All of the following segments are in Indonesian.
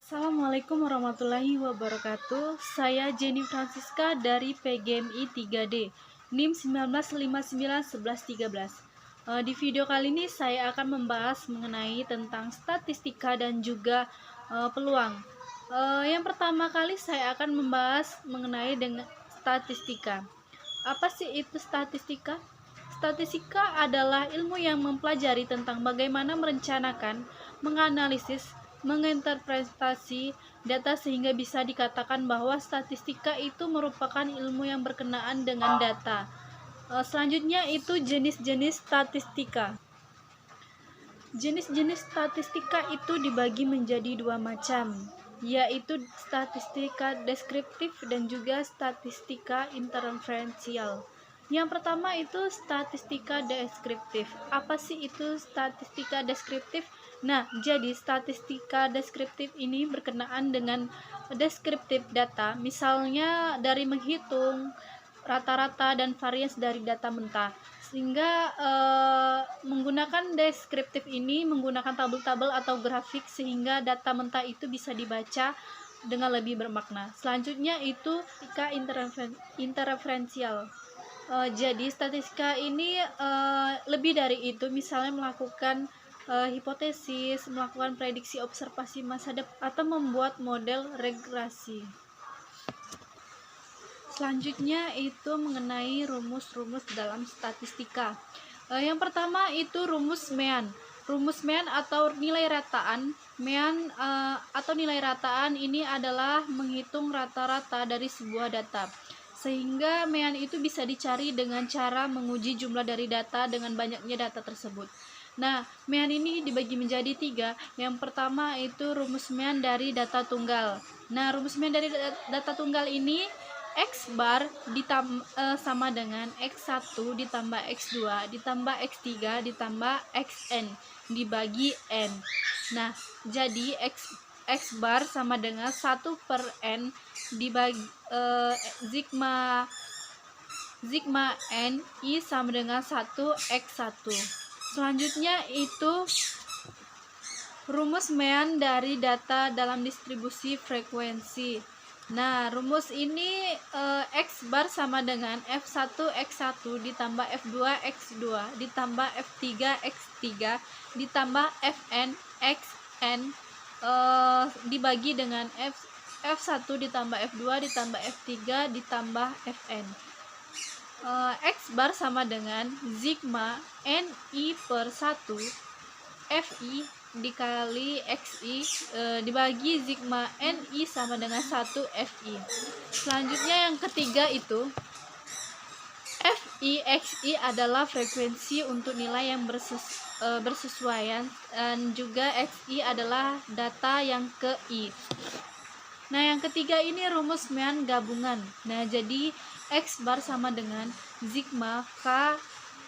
Assalamualaikum warahmatullahi wabarakatuh. Saya Jenny Francisca dari PGMI 3D, NIM 19591113. Di video kali ini saya akan membahas mengenai tentang statistika dan juga peluang. Yang pertama kali saya akan membahas mengenai dengan statistika. Apa sih itu statistika? Statistika adalah ilmu yang mempelajari tentang bagaimana merencanakan, menganalisis, menginterpretasi data sehingga bisa dikatakan bahwa statistika itu merupakan ilmu yang berkenaan dengan data. Selanjutnya itu jenis-jenis statistika. Jenis-jenis statistika itu dibagi menjadi dua macam, yaitu statistika deskriptif dan juga statistika inferensial. Yang pertama itu statistika deskriptif. Apa sih itu statistika deskriptif? Nah, jadi statistika deskriptif ini berkenaan dengan deskriptif data, misalnya dari menghitung rata-rata dan varians dari data mentah. Sehingga menggunakan deskriptif ini menggunakan tabel-tabel atau grafik sehingga data mentah itu bisa dibaca dengan lebih bermakna. Selanjutnya itu statistika interferensial. Jadi statistika ini lebih dari itu, misalnya melakukan hipotesis, melakukan prediksi observasi masa depan, atau membuat model regresi. Selanjutnya itu mengenai rumus-rumus dalam statistika. Yang pertama itu rumus Mean. Rumus Mean atau nilai rataan. Mean atau nilai rataan ini adalah menghitung rata-rata dari sebuah data. Sehingga Mean itu bisa dicari dengan cara menguji jumlah dari data dengan banyaknya data tersebut. Nah, Mean ini dibagi menjadi 3. Yang pertama itu rumus Mean dari data tunggal. Nah, rumus Mean dari data tunggal ini X bar sama dengan X1 ditambah X2 ditambah X3 ditambah Xn dibagi N. Nah, jadi X bar sama dengan 1 per N dibagi sigma N I sama dengan 1 X1. Selanjutnya itu rumus Mean dari data dalam distribusi frekuensi. Nah, rumus ini X bar sama dengan F1 X1 ditambah F2 X2 ditambah F3 X3 ditambah Fn Xn dibagi dengan F1 ditambah F2 ditambah F3 ditambah Fn. X bar sama dengan sigma Ni per 1 Fi dikali Xi dibagi sigma Ni sama dengan 1 Fi. Selanjutnya yang ketiga itu Fi Xi adalah frekuensi untuk nilai yang bersesuaian, dan juga Xi adalah data yang ke I. Nah, yang ketiga ini rumus Mean gabungan. Nah, jadi X bar sama dengan sigma K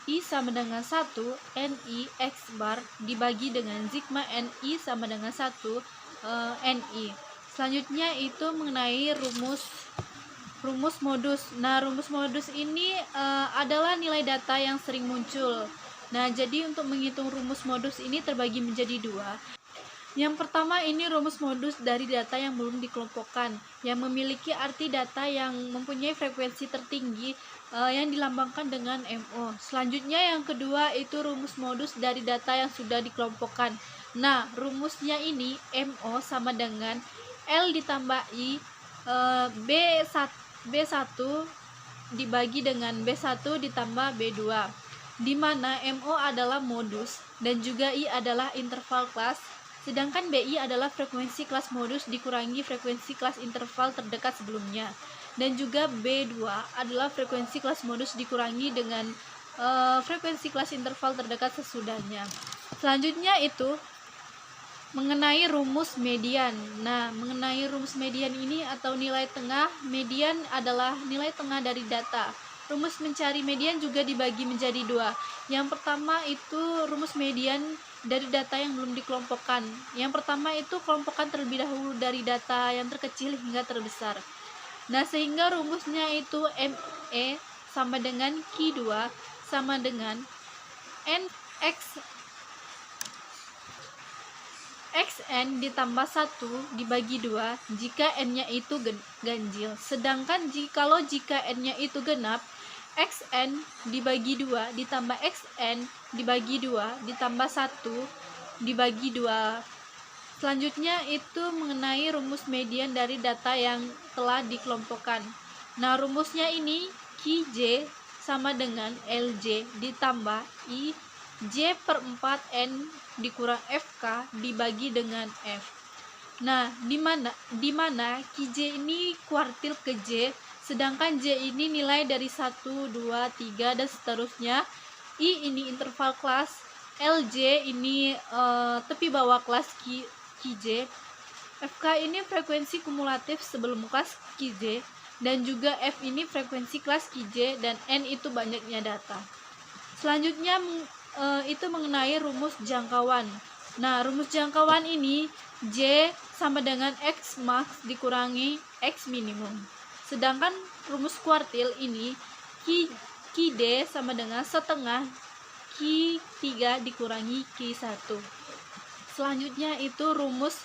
I sama dengan 1 Ni X bar dibagi dengan sigma Ni sama dengan 1 Ni. Selanjutnya itu mengenai rumus modus. Nah, rumus modus ini adalah nilai data yang sering muncul. Nah, jadi untuk menghitung rumus modus ini terbagi menjadi 2. Yang pertama ini rumus modus dari data yang belum dikelompokkan, yang memiliki arti data yang mempunyai frekuensi tertinggi yang dilambangkan dengan MO. Selanjutnya yang kedua itu rumus modus dari data yang sudah dikelompokkan. Nah, rumusnya ini MO sama dengan L ditambah I B1 dibagi dengan B1 ditambah B2, di mana MO adalah modus dan juga I adalah interval kelas, sedangkan BI adalah frekuensi kelas modus dikurangi frekuensi kelas interval terdekat sebelumnya, dan juga B2 adalah frekuensi kelas modus dikurangi dengan frekuensi kelas interval terdekat sesudahnya. Selanjutnya itu mengenai rumus median. Nah, mengenai rumus median ini atau nilai tengah, median adalah nilai tengah dari data. Rumus mencari median juga dibagi menjadi 2. Yang pertama itu rumus median dari data yang belum dikelompokkan. Yang pertama itu kelompokkan terlebih dahulu dari data yang terkecil hingga terbesar. Nah, sehingga rumusnya itu ME sama dengan Q2 sama dengan NX xn ditambah 1 dibagi 2 jika n-nya itu ganjil. Sedangkan jika n-nya itu genap, xn dibagi 2 ditambah xn dibagi 2 ditambah 1 dibagi 2. Selanjutnya itu mengenai rumus median dari data yang telah dikelompokkan. Nah, rumusnya ini Qj sama dengan Lj ditambah I J per 4N dikurang FK dibagi dengan F. Nah, di mana Qj ini kuartil ke J, sedangkan J ini nilai dari 1, 2, 3 dan seterusnya. I ini interval kelas, Lj ini tepi bawah kelas Qj. FK ini frekuensi kumulatif sebelum kelas Qj, dan juga F ini frekuensi kelas Qj, dan N itu banyaknya data. Selanjutnya itu mengenai rumus jangkauan. Nah, rumus jangkauan ini J sama dengan X max dikurangi X minimum. Sedangkan rumus kuartil ini Qd sama dengan setengah Q3 dikurangi Q1. Selanjutnya itu rumus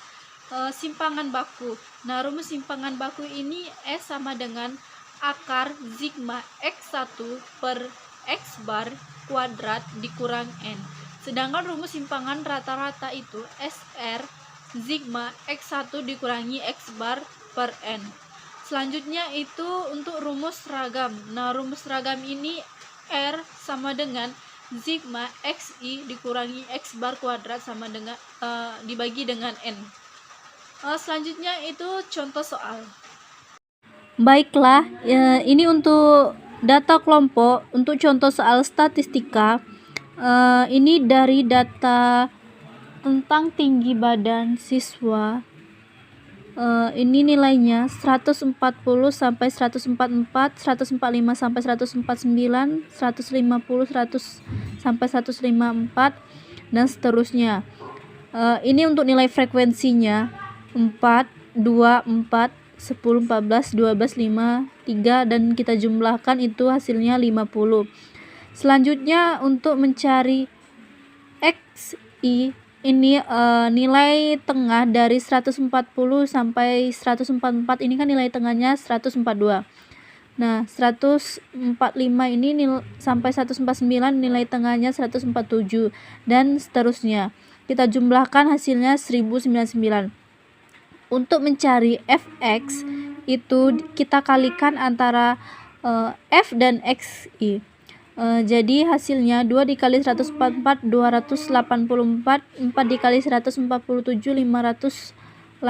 simpangan baku. Nah, rumus simpangan baku ini S sama dengan akar sigma X1 per X bar kuadrat dikurang N. Sedangkan rumus simpangan rata-rata itu SR sigma X1 dikurangi X bar per N. Selanjutnya itu untuk rumus ragam. Nah, rumus ragam ini R sama dengan sigma XI dikurangi X bar kuadrat sama dengan dibagi dengan N. Selanjutnya itu contoh soal. Baiklah, ini untuk data kelompok. Untuk contoh soal statistika, ini dari data tentang tinggi badan siswa. Ini nilainya 140 sampai 144, 145 sampai 149, 150 sampai 154 dan seterusnya. Ini untuk nilai frekuensinya 4, 2, 4, 10, 14, 12, 5, 3 dan kita jumlahkan itu hasilnya 50. Selanjutnya untuk mencari XI ini nilai tengah dari 140 sampai 144 ini kan nilai tengahnya 142. Nah, 145 ini sampai 149 nilai tengahnya 147 dan seterusnya. Kita jumlahkan hasilnya 1099. Untuk mencari fx itu kita kalikan antara f dan xi. Jadi hasilnya 2 dikali 144 284, 4 dikali 147 588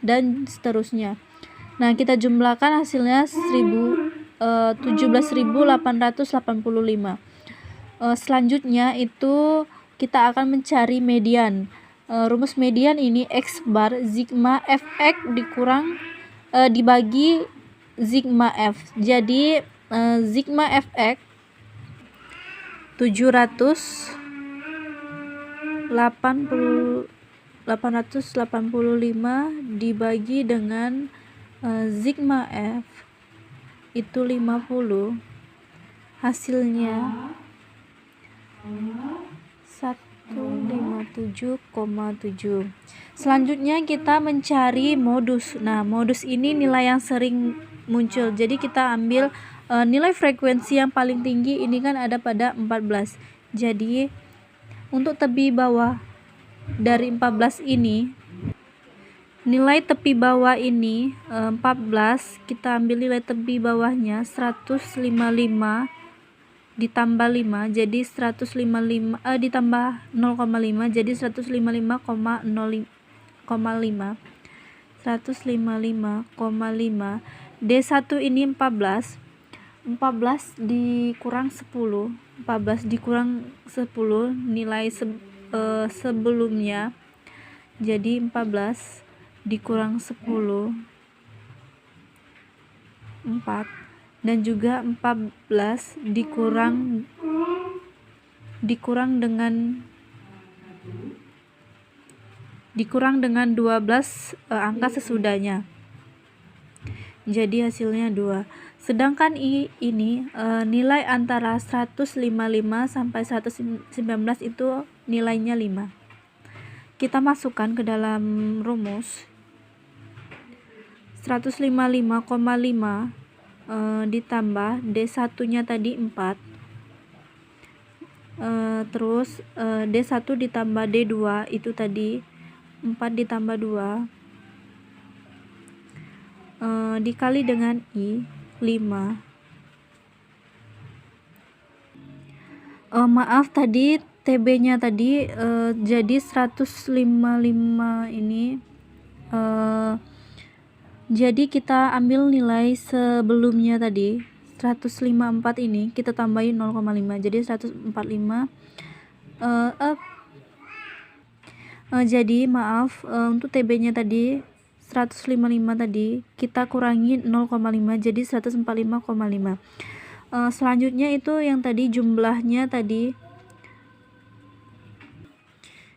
dan seterusnya. Nah, kita jumlahkan hasilnya 17.885. Selanjutnya itu kita akan mencari median. Rumus median ini X bar sigma fx dibagi sigma f. Jadi sigma fx 885 dibagi dengan sigma f itu 50, hasilnya 157,7. Selanjutnya kita mencari modus. Nah, modus ini nilai yang sering muncul. Jadi kita ambil nilai frekuensi yang paling tinggi ini kan ada pada 14. Jadi untuk tepi bawah dari 14 ini, nilai tepi bawah ini 14, kita ambil nilai tepi bawahnya 155 ditambah 5 jadi 155 ditambah 0,5 jadi 155,05 155,5. D1 ini 14 dikurang 10, 14 dikurang 10 nilai sebelumnya, jadi 14 dikurang 10 4, dan juga 14 dikurang dengan 12 angka sesudahnya, jadi hasilnya 2. Sedangkan ini nilai antara 155 sampai 119 itu nilainya 5. kita masukkan ke dalam rumus. 155,5 ditambah D1 nya tadi 4, terus D1 ditambah D2 itu tadi 4 ditambah 2, dikali dengan I 5. Maaf tadi TB nya tadi jadi 155 ini, jadi kita ambil nilai sebelumnya tadi 154 ini kita tambahin 0,5 jadi 145. Jadi maaf, untuk TB nya tadi 155 tadi kita kurangi 0,5 jadi 145,5. Selanjutnya itu yang tadi jumlahnya tadi,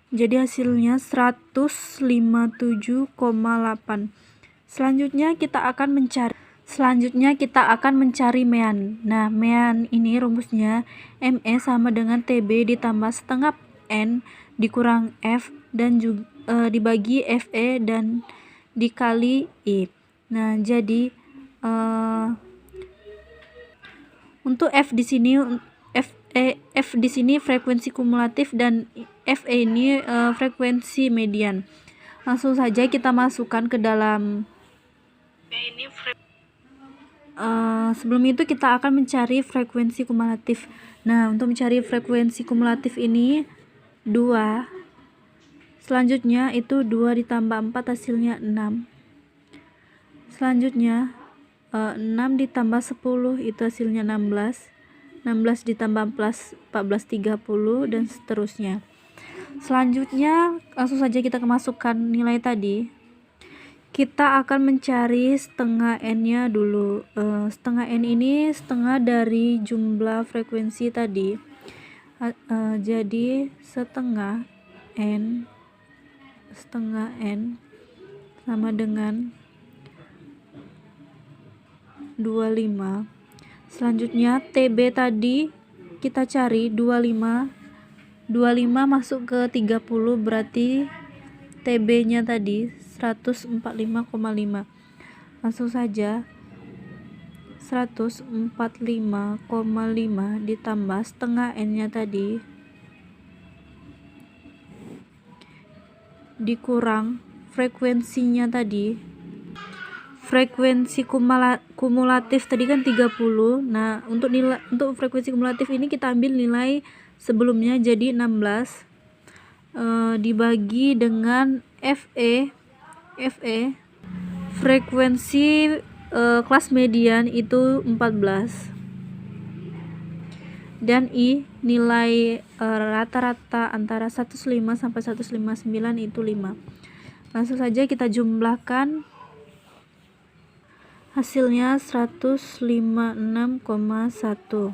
jadi hasilnya 157,8. Selanjutnya kita akan mencari mean. Nah, mean ini rumusnya ME sama dengan TB ditambah setengah N dikurang F dan juga dibagi FE dan dikali I. Nah, jadi untuk F di sini frekuensi kumulatif dan FE ini frekuensi median. Langsung saja kita masukkan ke dalam. Sebelum itu kita akan mencari frekuensi kumulatif. Nah, untuk mencari frekuensi kumulatif ini 2. Selanjutnya itu 2 ditambah 4 hasilnya 6. Selanjutnya 6 ditambah 10 itu hasilnya 16. 16 ditambah 14 30 dan seterusnya. Selanjutnya langsung saja kita masukkan nilai tadi. Kita akan mencari setengah N nya dulu. Setengah N ini setengah dari jumlah frekuensi tadi. Jadi setengah N sama dengan 25. Selanjutnya TB tadi kita cari 25 masuk ke 30 berarti TB nya tadi 145,5. Langsung saja 145,5 ditambah setengah N nya tadi dikurang frekuensinya tadi. Frekuensi kumulatif tadi kan 30. Nah, untuk frekuensi kumulatif ini kita ambil nilai sebelumnya jadi 16 dibagi dengan FE frekuensi kelas median itu 14 dan I nilai rata-rata antara 105 sampai 159 itu 5. Langsung saja kita jumlahkan, hasilnya 156,1.